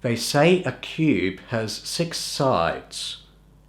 They say a cube has 6 sides,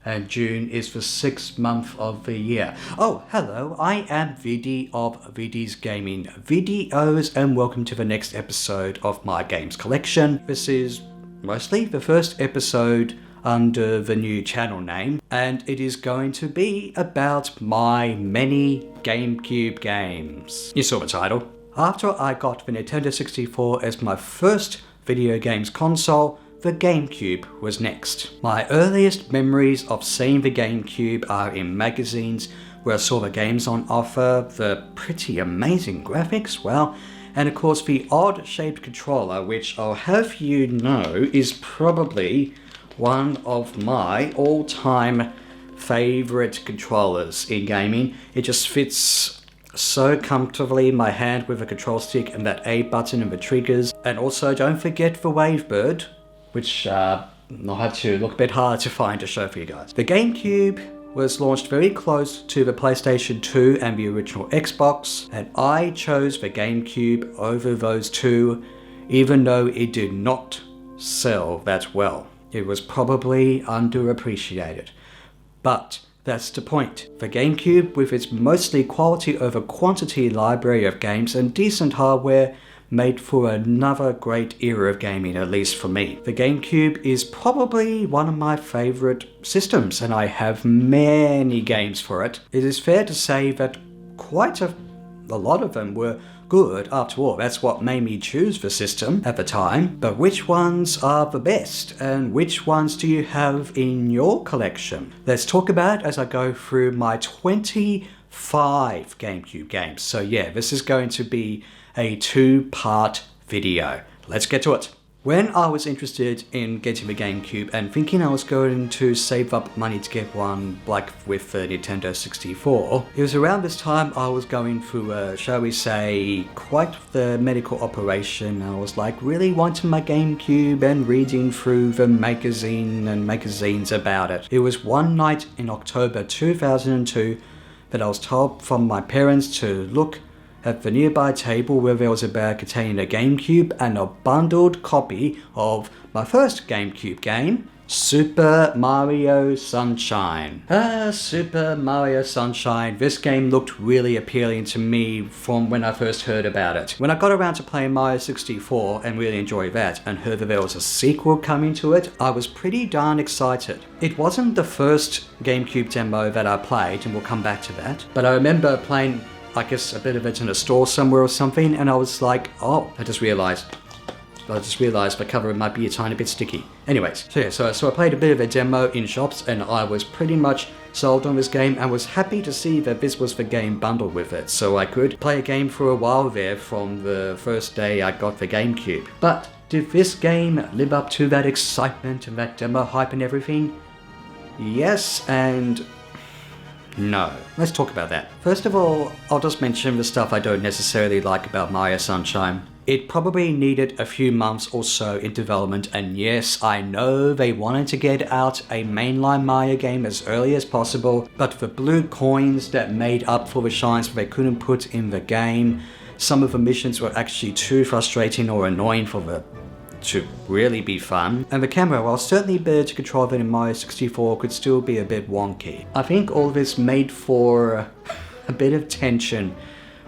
and June is the 6th month of the year. Oh, hello, I am Viddy of Viddy's Gaming Videos, and welcome to the next episode of my games collection. This is mostly the first episode under the new channel name, and it is going to be about my many GameCube games. You saw the title. After I got the Nintendo 64 as my first video games console, the GameCube was next. My earliest memories of seeing the GameCube are in magazines where I saw the games on offer, the pretty amazing graphics, well, and of course the odd-shaped controller, which I'll have you know is probably one of my all-time favorite controllers in gaming. It just fits so comfortably in my hand with a control stick and that A button and the triggers. And also don't forget the Wavebird, which I'll have to look a bit hard to find to show for you guys. The GameCube was launched very close to the PlayStation 2 and the original Xbox, and I chose the GameCube over those two, even though it did not sell that well. It was probably underappreciated. But that's the point. The GameCube, with its mostly quality over quantity library of games and decent hardware, made for another great era of gaming, at least for me. The GameCube is probably one of my favorite systems, and I have many games for it. It is fair to say that quite a lot of them were good. After all, that's what made me choose the system at the time. But which ones are the best, and which ones do you have in your collection? Let's talk about it as I go through my 25 GameCube games. So yeah, this is going to be a 2-part video. Let's get to it. When I was interested in getting the GameCube and thinking I was going to save up money to get one like with the Nintendo 64, it was around this time I was going through shall we say, quite the medical operation. I was like really wanting my GameCube and reading through the magazines about it. It was one night in October 2002 that I was told from my parents to look at the nearby table where there was a bag containing a GameCube and a bundled copy of my first GameCube game, Super Mario Sunshine. Super Mario Sunshine. This game looked really appealing to me from when I first heard about it. When I got around to playing Mario 64 and really enjoyed that and heard that there was a sequel coming to it, I was pretty darn excited. It wasn't the first GameCube demo that I played, and we'll come back to that, but I remember playing I guess a bit of it in a store somewhere or something, and I was like, oh, I just realized the cover might be a tiny bit sticky. Anyways, so I played a bit of a demo in shops, and I was pretty much sold on this game and was happy to see that this was the game bundled with it, so I could play a game for a while there from the first day I got the GameCube. But did this game live up to that excitement and that demo hype and everything? Yes and no. Let's talk about that. First of all, I'll just mention the stuff I don't necessarily like about Mario Sunshine. It probably needed a few months or so in development, and yes, I know they wanted to get out a mainline Mario game as early as possible, but the blue coins that made up for the shines they couldn't put in the game, some of the missions were actually too frustrating or annoying to really be fun, and the camera, while certainly better to control than in Mario 64, could still be a bit wonky. I think all of this made for a bit of tension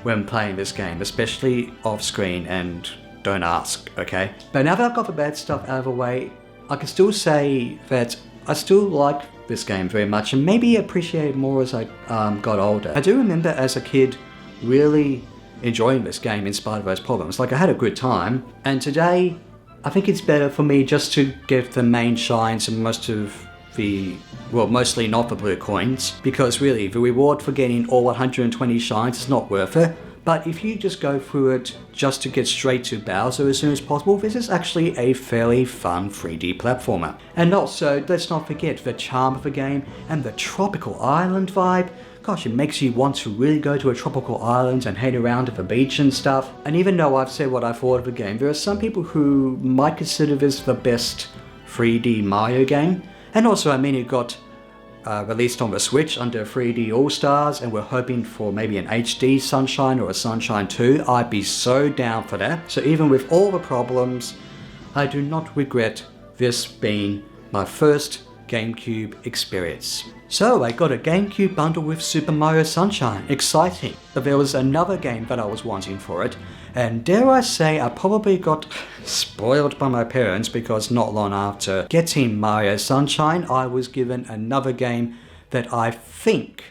when playing this game, especially off screen, and don't ask, okay? But now that I've got the bad stuff out of the way, I can still say that I still like this game very much, and maybe appreciate it more as I got older. I do remember as a kid really enjoying this game in spite of those problems. Like, I had a good time, and today I think it's better for me just to get the main shines and mostly not the blue coins, because really the reward for getting all 120 shines is not worth it. But if you just go through it just to get straight to Bowser as soon as possible, this is actually a fairly fun 3D platformer. And also, let's not forget the charm of the game and the tropical island vibe. Gosh, it makes you want to really go to a tropical island and hang around at the beach and stuff. And even though I've said what I thought of the game, there are some people who might consider this the best 3D Mario game. And also, I mean, it got released on the Switch under 3D All-Stars, and we're hoping for maybe an HD Sunshine or a Sunshine 2. I'd be so down for that. So even with all the problems, I do not regret this being my first GameCube experience. So I got a GameCube bundle with Super Mario Sunshine. Exciting. But there was another game that I was wanting for it, and dare I say I probably got spoiled by my parents because not long after getting Mario Sunshine, I was given another game that I think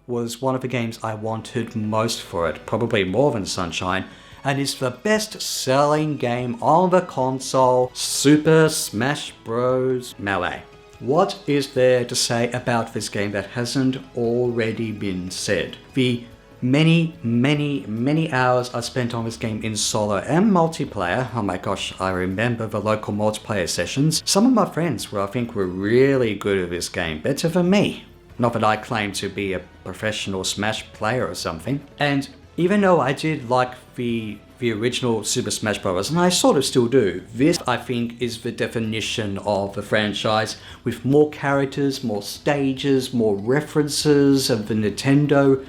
was one of the games I wanted most for it, probably more than Sunshine, and it's the best-selling game on the console, Super Smash Bros. Melee. What is there to say about this game that hasn't already been said? The many hours I spent on this game in solo and multiplayer. Oh my gosh, I remember the local multiplayer sessions. Some of my friends I think were really good at this game, better than me. Not that I claim to be a professional Smash player or something. And even though I did like the original Super Smash Bros., and I sort of still do, this I think is the definition of the franchise, with more characters, more stages, more references of the Nintendo.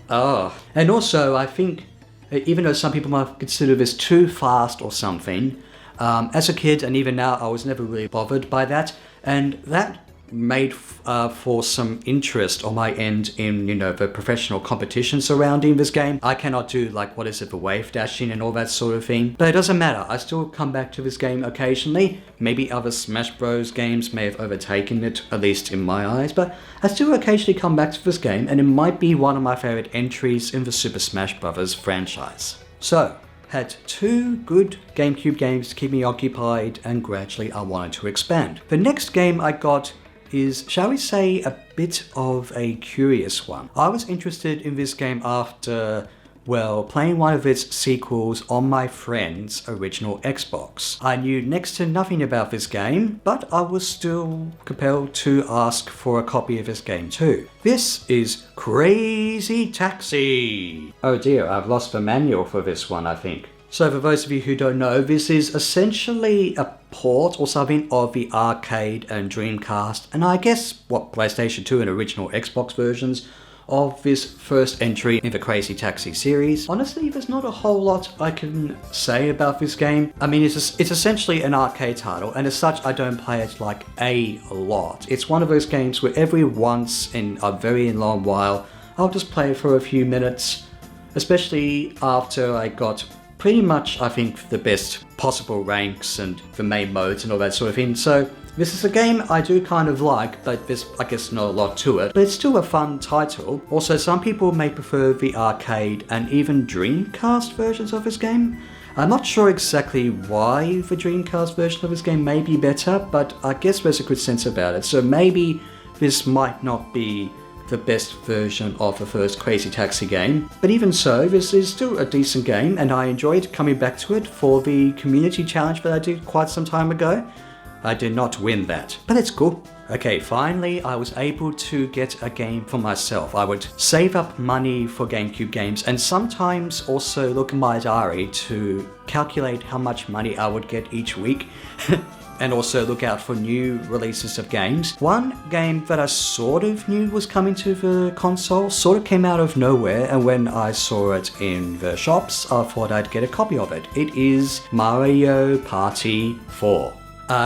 And also I think, even though some people might consider this too fast or something, as a kid and even now I was never really bothered by that, and that made for some interest on my end in, the professional competition surrounding this game. I cannot do the wave dashing and all that sort of thing, but it doesn't matter. I still come back to this game occasionally. Maybe other Smash Bros games may have overtaken it, at least in my eyes, but I still occasionally come back to this game, and it might be one of my favorite entries in the Super Smash Bros franchise. So, had 2 good GameCube games to keep me occupied, and gradually I wanted to expand. The next game I got is, shall we say, a bit of a curious one. I was interested in this game after, playing one of its sequels on my friend's original Xbox. I knew next to nothing about this game, but I was still compelled to ask for a copy of this game too. This is Crazy Taxi! Oh dear, I've lost the manual for this one, I think. So for those of you who don't know, this is essentially a port or something of the arcade and Dreamcast, and I guess, PlayStation 2 and original Xbox versions of this first entry in the Crazy Taxi series. Honestly, there's not a whole lot I can say about this game. I mean, it's essentially an arcade title, and as such, I don't play it a lot. It's one of those games where every once in a very long while, I'll just play it for a few minutes, especially after I got pretty much, I think, the best possible ranks and the main modes and all that sort of thing. So this is a game I do kind of like, but there's, I guess, not a lot to it. But it's still a fun title. Also, some people may prefer the arcade and even Dreamcast versions of this game. I'm not sure exactly why the Dreamcast version of this game may be better, but I guess there's a good sense about it. So maybe this might not be the best version of the first Crazy Taxi game. But even so, this is still a decent game, and I enjoyed coming back to it for the community challenge that I did quite some time ago. I did not win that, but it's cool. Okay, finally I was able to get a game for myself. I would save up money for GameCube games and sometimes also look at my diary to calculate how much money I would get each week. And also look out for new releases of games. One game that I sort of knew was coming to the console sort of came out of nowhere, and when I saw it in the shops, I thought I'd get a copy of it. It is Mario Party 4.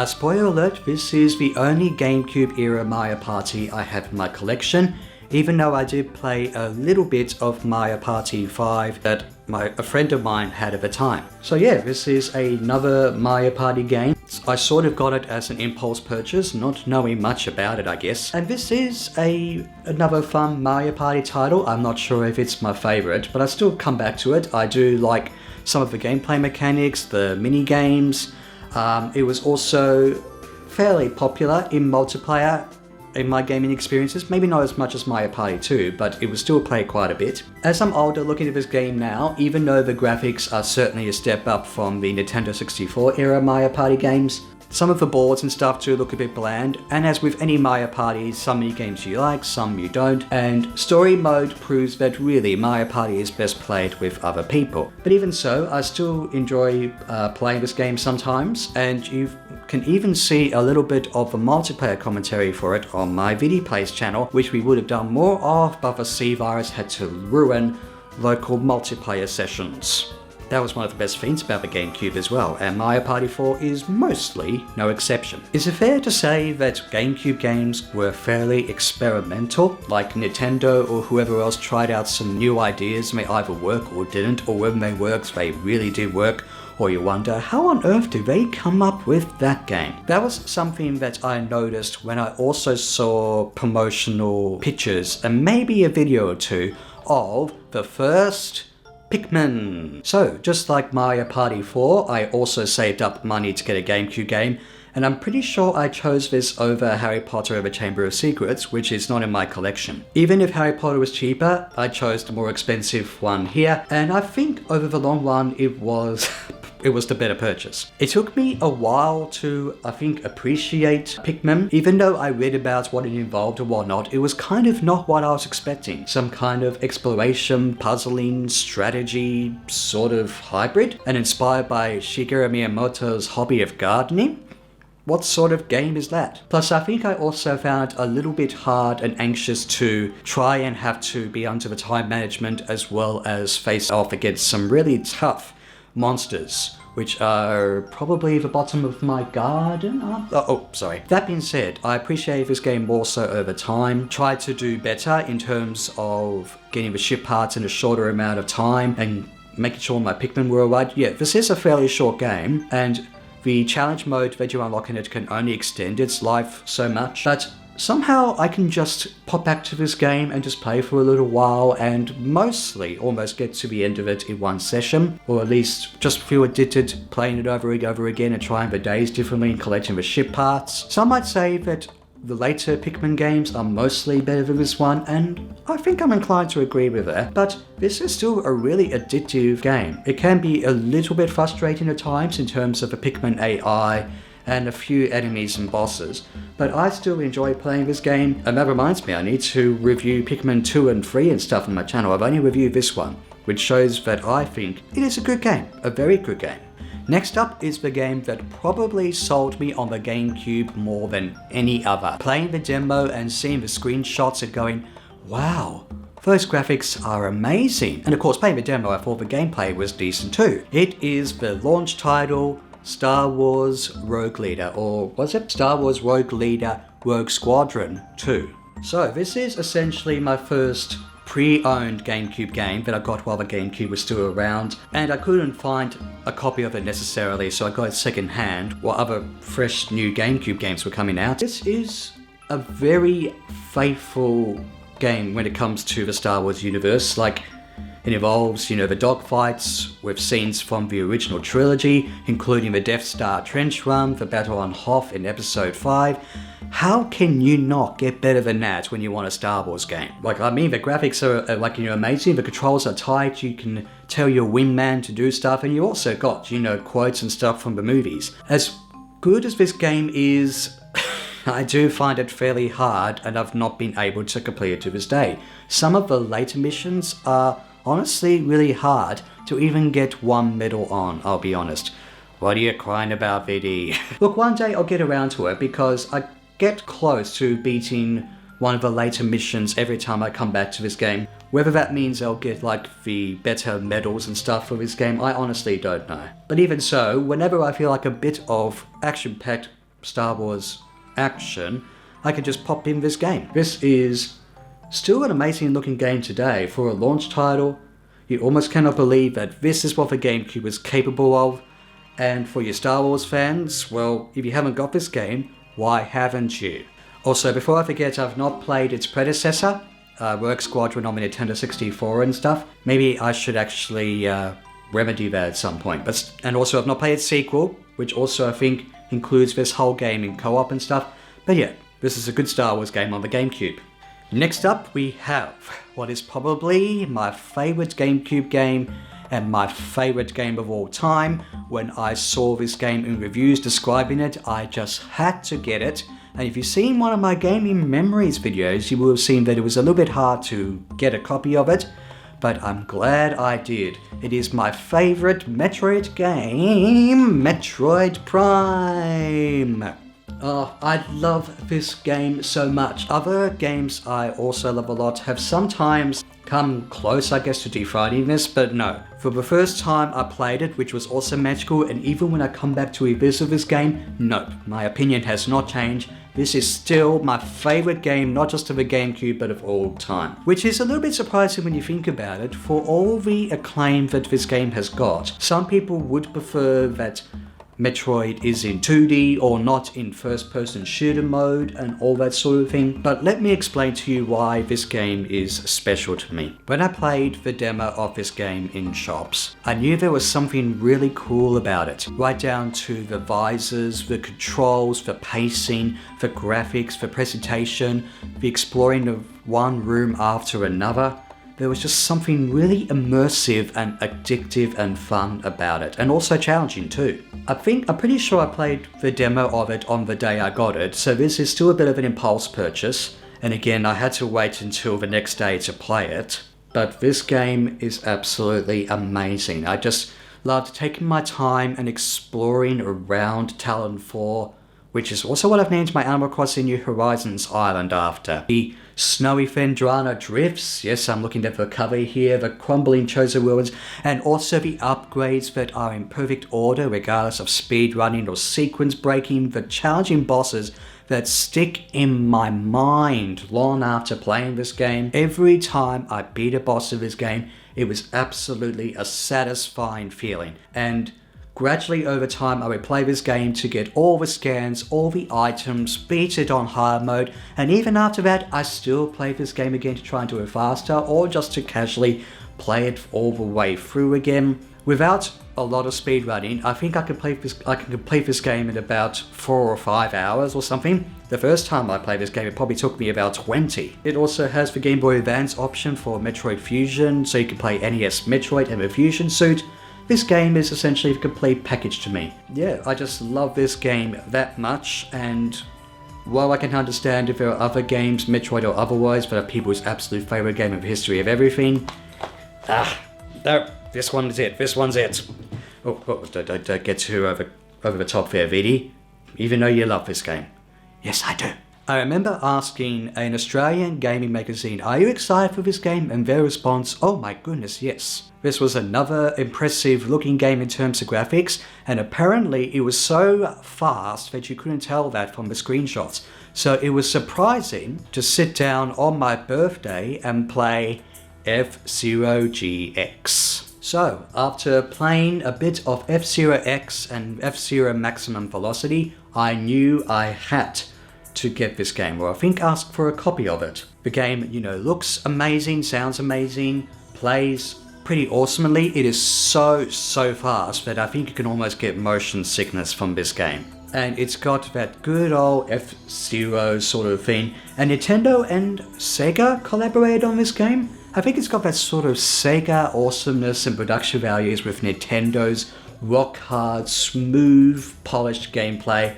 Spoiler alert, this is the only GameCube era Mario Party I have in my collection, even though I did play a little bit of Mario Party 5 that a friend of mine had at the time. So yeah, this is another Mario Party game. I sort of got it as an impulse purchase, not knowing much about it, I guess. And this is another fun Mario Party title. I'm not sure if it's my favorite, but I still come back to it. I do like some of the gameplay mechanics, the mini games. It was also fairly popular in multiplayer in my gaming experiences, maybe not as much as Mario Party 2, but it was still played quite a bit. As I'm older looking at this game now, even though the graphics are certainly a step up from the Nintendo 64 era Mario Party games, some of the boards and stuff do look a bit bland, and as with any Mario Party, some mini games you like, some you don't, and story mode proves that really Mario Party is best played with other people. But even so, I still enjoy playing this game sometimes, and you can even see a little bit of the multiplayer commentary for it on my Viddy Plays channel, which we would have done more of, but the C virus had to ruin local multiplayer sessions. That was one of the best things about the GameCube as well, and Mario Party 4 is mostly no exception. Is it fair to say that GameCube games were fairly experimental, like Nintendo or whoever else tried out some new ideas and they either work or didn't, or when they worked they really did work, or you wonder, how on earth do they come up with that game? That was something that I noticed when I also saw promotional pictures and maybe a video or two of the first Pikmin. So, just like Mario Party 4, I also saved up money to get a GameCube game, and I'm pretty sure I chose this over Harry Potter and the Chamber of Secrets, which is not in my collection. Even if Harry Potter was cheaper, I chose the more expensive one here, and I think over the long run it was the better purchase. It took me a while to, I think, appreciate Pikmin. Even though I read about what it involved and whatnot, it was kind of not what I was expecting. Some kind of exploration, puzzling, strategy, sort of hybrid, and inspired by Shigeru Miyamoto's hobby of gardening. What sort of game is that? Plus, I think I also found it a little bit hard and anxious to try and have to be under the time management as well as face off against some really tough monsters, which are probably the bottom of my garden. Sorry. That being said, I appreciate this game more so over time. Tried to do better in terms of getting the ship parts in a shorter amount of time and making sure my Pikmin were alright. Yeah, this is a fairly short game, and the challenge mode that you unlock in it can only extend its life so much, but somehow I can just pop back to this game and just play for a little while and mostly almost get to the end of it in one session, or at least just feel addicted playing it over and over again and trying the days differently and collecting the ship parts. Some might say that the later Pikmin games are mostly better than this one, and I think I'm inclined to agree with that, but this is still a really addictive game. It can be a little bit frustrating at times in terms of the Pikmin AI and a few enemies and bosses, but I still enjoy playing this game, and that reminds me I need to review Pikmin 2 and 3 and stuff on my channel. I've only reviewed this one, which shows that I think it is a good game, a very good game. Next up is the game that probably sold me on the GameCube more than any other. Playing the demo and seeing the screenshots and going, wow, those graphics are amazing. And of course, playing the demo, I thought the gameplay was decent too. It is the launch title, Star Wars Rogue Leader, or was it Star Wars Rogue Leader Rogue Squadron 2. So this is essentially my first pre-owned GameCube game that I got while the GameCube was still around, and I couldn't find a copy of it necessarily, so I got it second-hand while other fresh new GameCube games were coming out. This is a very faithful game when it comes to the Star Wars universe. Like, it involves, the dogfights with scenes from the original trilogy, including the Death Star trench run, the battle on Hoth in Episode 5. How can you not get better than that when you want a Star Wars game? Like, I mean, the graphics are amazing, the controls are tight, you can tell your wingman to do stuff, and you also got, quotes and stuff from the movies. As good as this game is, I do find it fairly hard, and I've not been able to complete it to this day. Some of the later missions are honestly really hard to even get one medal on, I'll be honest. What are you crying about, Viddy? Look, one day I'll get around to it because I get close to beating one of the later missions every time I come back to this game. Whether that means I'll get the better medals and stuff for this game, I honestly don't know. But even so, whenever I feel like a bit of action-packed Star Wars action, I can just pop in this game. This is still an amazing looking game today for a launch title. You almost cannot believe that this is what the GameCube was capable of. And for your Star Wars fans, well, if you haven't got this game, why haven't you? Also, before I forget, I've not played its predecessor, Rogue Squadron on the Nintendo 64 and stuff. Maybe I should actually remedy that at some point. And also, I've not played its sequel, which also I think includes this whole game in co-op and stuff. But yeah, this is a good Star Wars game on the GameCube. Next up, we have what is probably my favourite GameCube game and my favourite game of all time. When I saw this game in reviews describing it, I just had to get it. And if you've seen one of my gaming memories videos, you will have seen that it was a little bit hard to get a copy of it, but I'm glad I did. It is my favourite Metroid game, Metroid Prime. Oh, I love this game so much. Other games I also love a lot have sometimes come close, I guess, to defining this, but no. For the first time I played it, which was also magical, and even when I come back to revisit this game, no, my opinion has not changed. This is still my favorite game, not just of the GameCube, but of all time. Which is a little bit surprising when you think about it. For all the acclaim that this game has got, some people would prefer that Metroid is in 2D or not in first-person shooter mode and all that sort of thing, but let me explain to you why this game is special to me. When I played the demo of this game in shops, I knew there was something really cool about it, right down to the visors, the controls, the pacing, the graphics, the presentation, the exploring of one room after another. There was just something really immersive and addictive and fun about it, and also challenging too. I'm pretty sure I played the demo of it on the day I got it, so this is still a bit of an impulse purchase, and again I had to wait until the next day to play it. But this game is absolutely amazing. I just loved taking my time and exploring around Talon 4, which is also what I've named my Animal Crossing New Horizons island after. The snowy Fendrana drifts, yes, I'm looking at the cover here, the crumbling chosen ruins, and also the upgrades that are in perfect order regardless of speed running or sequence breaking, the challenging bosses that stick in my mind long after playing this game. Every time I beat a boss of this game, it was absolutely a satisfying feeling. And gradually over time I would play this game to get all the scans, all the items, beat it on hard mode, and even after that I still play this game again to try and do it faster, or just to casually play it all the way through again. Without a lot of speed running, I think I can complete this game in about 4 or 5 hours or something. The first time I played this game it probably took me about 20. It also has the Game Boy Advance option for Metroid Fusion, so you can play NES Metroid and the Fusion suit. This game is essentially a complete package to me. Yeah, I just love this game that much, and while I can understand if there are other games, Metroid or otherwise, that are people's absolute favourite game of history of everything, no, this one is it, this one's it. Don't get too over the top there, Viddy, even though you love this game. Yes, I do. I remember asking an Australian gaming magazine, are you excited for this game? And their response, oh my goodness, yes. This was another impressive looking game in terms of graphics, and apparently it was so fast that you couldn't tell that from the screenshots. So it was surprising to sit down on my birthday and play F-Zero GX. So, after playing a bit of F-Zero X and F-Zero Maximum Velocity, I knew I had to get this game, or I think ask for a copy of it. The game, looks amazing, sounds amazing, plays pretty awesomely. It is so fast that I think you can almost get motion sickness from this game. And it's got that good old F-Zero sort of thing. And Nintendo and Sega collaborated on this game. I think it's got that sort of Sega awesomeness and production values with Nintendo's rock hard, smooth, polished gameplay,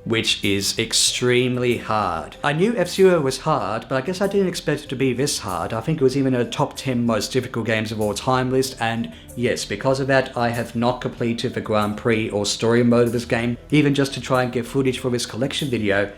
which is extremely hard. I knew F-Zero was hard, but I guess I didn't expect it to be this hard. I think it was even in a top 10 most difficult games of all time list, and yes, because of that, I have not completed the Grand Prix or story mode of this game, even just to try and get footage for this collection video.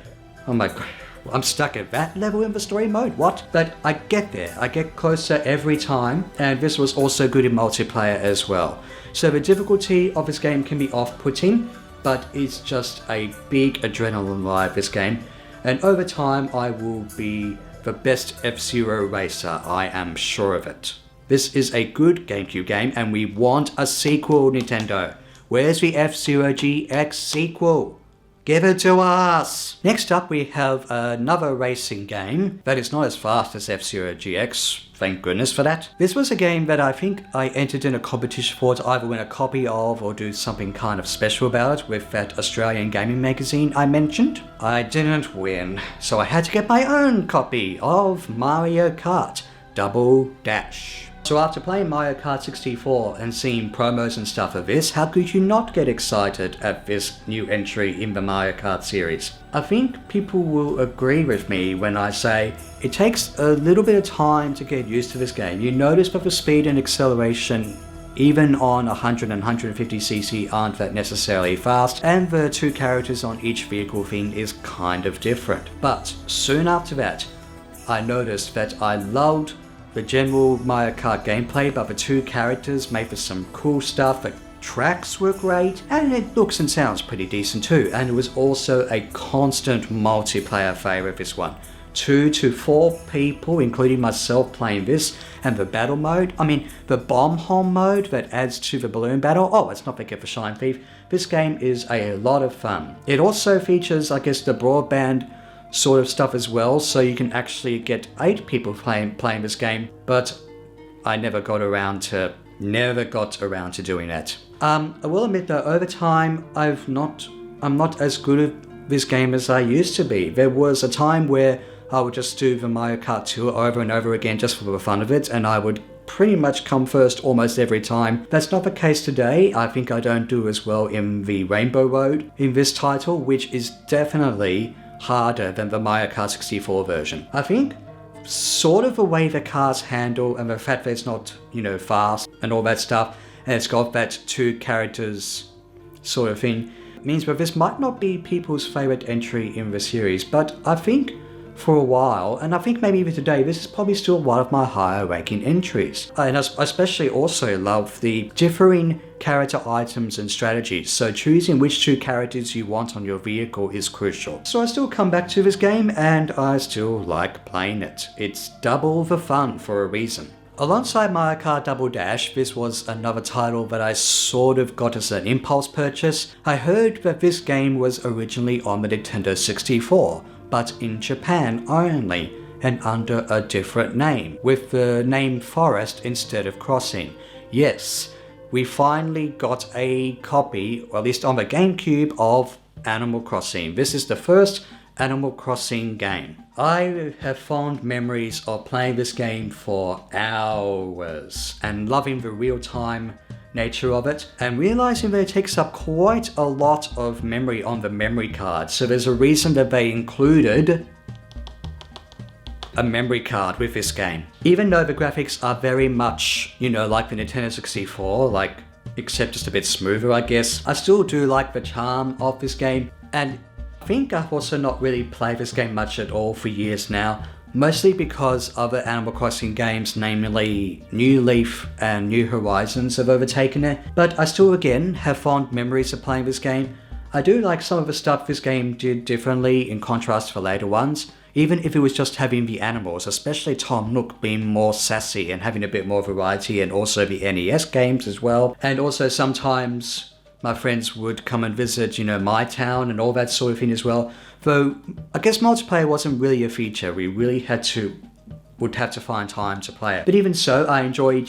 Oh my god, I'm stuck at that level in the story mode, what? But I get there, I get closer every time, and this was also good in multiplayer as well. So the difficulty of this game can be off-putting, but it's just a big adrenaline ride, this game, and over time I will be the best F-Zero racer, I am sure of it. This is a good GameCube game, and we want a sequel, Nintendo. Where's the F-Zero GX sequel? Give it to us! Next up we have another racing game that is not as fast as F-Zero GX, thank goodness for that. This was a game that I think I entered in a competition for to either win a copy of or do something kind of special about it with that Australian gaming magazine I mentioned. I didn't win, so I had to get my own copy of Mario Kart Double Dash. So after playing Mario Kart 64 and seeing promos and stuff of this, how could you not get excited at this new entry in the Mario Kart series? I think people will agree with me when I say it takes a little bit of time to get used to this game. You notice that the speed and acceleration even on 100 and 150cc aren't that necessarily fast, and the two characters on each vehicle thing is kind of different. But soon after that, I noticed that I loved the general Mario Kart gameplay, but the two characters made for some cool stuff. The tracks were great, and it looks and sounds pretty decent too. And it was also a constant multiplayer favourite, this one. 2 to 4 people, including myself, playing this, and the battle mode. I mean, the bomb hole mode that adds to the balloon battle. Oh, let's not forget the Shine Thief. This game is a lot of fun. It also features, I guess, the broadband sort of stuff as well, so you can actually get 8 people playing this game, but I never got around to doing that. I will admit though, over time, I'm not as good at this game as I used to be. There was a time where I would just do the Mario Kart tour over and over again just for the fun of it, and I would pretty much come first almost every time. That's not the case today. I think I don't do as well in the Rainbow Road in this title, which is definitely harder than the Mario Kart 64 version. I think sort of the way the cars handle and the fact that it's not, fast and all that stuff, and it's got that two characters sort of thing, means that this might not be people's favorite entry in the series, but I think for a while, and I think maybe even today, this is probably still one of my higher ranking entries. And I especially also love the differing character items and strategies, so choosing which two characters you want on your vehicle is crucial. So I still come back to this game, and I still like playing it. It's double the fun for a reason. Alongside Mario Kart Double Dash, this was another title that I sort of got as an impulse purchase. I heard that this game was originally on the Nintendo 64, but in Japan only, and under a different name, with the name Forest instead of Crossing. Yes, we finally got a copy, or at least on the GameCube, of Animal Crossing. This is the first Animal Crossing game. I have fond memories of playing this game for hours and loving the real-time nature of it, and realizing that it takes up quite a lot of memory on the memory card. So there's a reason that they included a memory card with this game. Even though the graphics are very much, like the Nintendo 64, except just a bit smoother, I guess, I still do like the charm of this game. And I think I've also not really played this game much at all for years now, mostly because other Animal Crossing games, namely New Leaf and New Horizons, have overtaken it. But I still again have fond memories of playing this game. I do like some of the stuff this game did differently in contrast to the later ones, even if it was just having the animals, especially Tom Nook being more sassy and having a bit more variety, and also the NES games as well. And also sometimes my friends would come and visit, my town and all that sort of thing as well. Though, I guess multiplayer wasn't really a feature. We really would have to find time to play it. But even so, I enjoyed,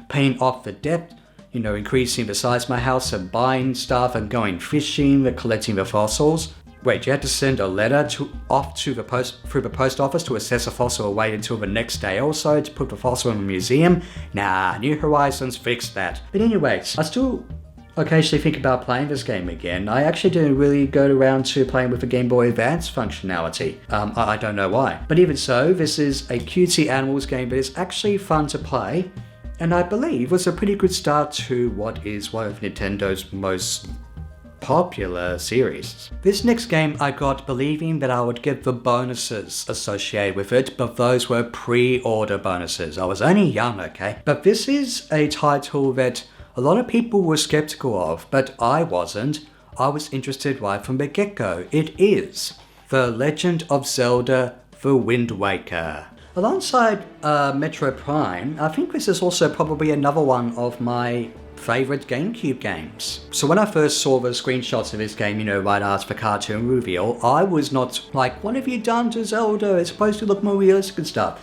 paying off the debt, increasing the size of my house and buying stuff and going fishing and collecting the fossils. Wait, you had to send a letter through the post office to assess a fossil and wait until the next day or so to put the fossil in a museum? Nah, New Horizons fixed that. But anyways, I still occasionally think about playing this game again. I actually didn't really go around to playing with the Game Boy Advance functionality. I don't know why. But even so, this is a cutesy animals game that is actually fun to play, and I believe was a pretty good start to what is one of Nintendo's most popular series. This next game I got believing that I would get the bonuses associated with it, but those were pre-order bonuses. I was only young, okay? But this is a title that a lot of people were skeptical of, but I wasn't. I was interested right from the get-go. It is The Legend of Zelda: The Wind Waker. Alongside Metro Prime, I think this is also probably another one of my favorite GameCube games. So when I first saw the screenshots of this game, right after the cartoon reveal, I was not like, what have you done to Zelda? It's supposed to look more realistic and stuff.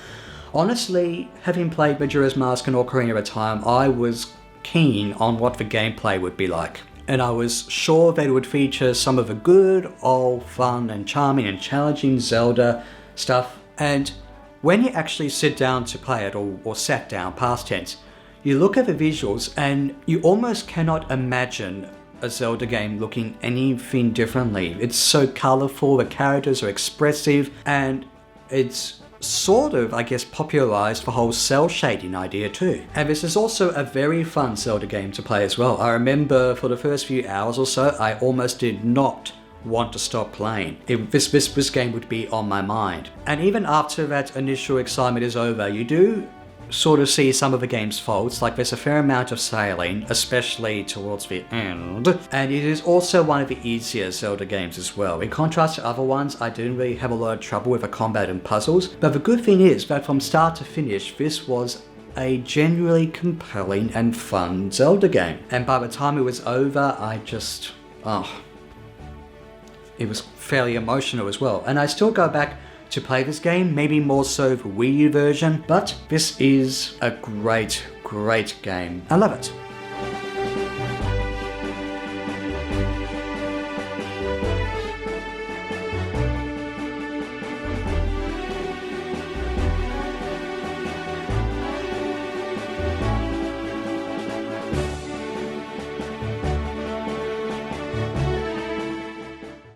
Honestly, having played Majora's Mask and Ocarina of Time, I was keen on what the gameplay would be like. And I was sure that it would feature some of the good, old, fun and charming and challenging Zelda stuff. And when you actually sit down to play it, or sat down, past tense, you look at the visuals and you almost cannot imagine a Zelda game looking anything differently. It's so colourful, the characters are expressive, and it's sort of, I guess, popularized the whole cell shading idea too. And this is also a very fun Zelda game to play as well. I remember for the first few hours or so, I almost did not want to stop playing. This game would be on my mind. And even after that initial excitement is over, you do sort of see some of the game's faults, like there's a fair amount of sailing, especially towards the end, and it is also one of the easier Zelda games as well. In contrast to other ones, I didn't really have a lot of trouble with the combat and puzzles, but the good thing is that from start to finish, this was a genuinely compelling and fun Zelda game. And by the time it was over, it was fairly emotional as well. And I still go back to play this game, maybe more so the Wii U version, but this is a great, great game. I love it.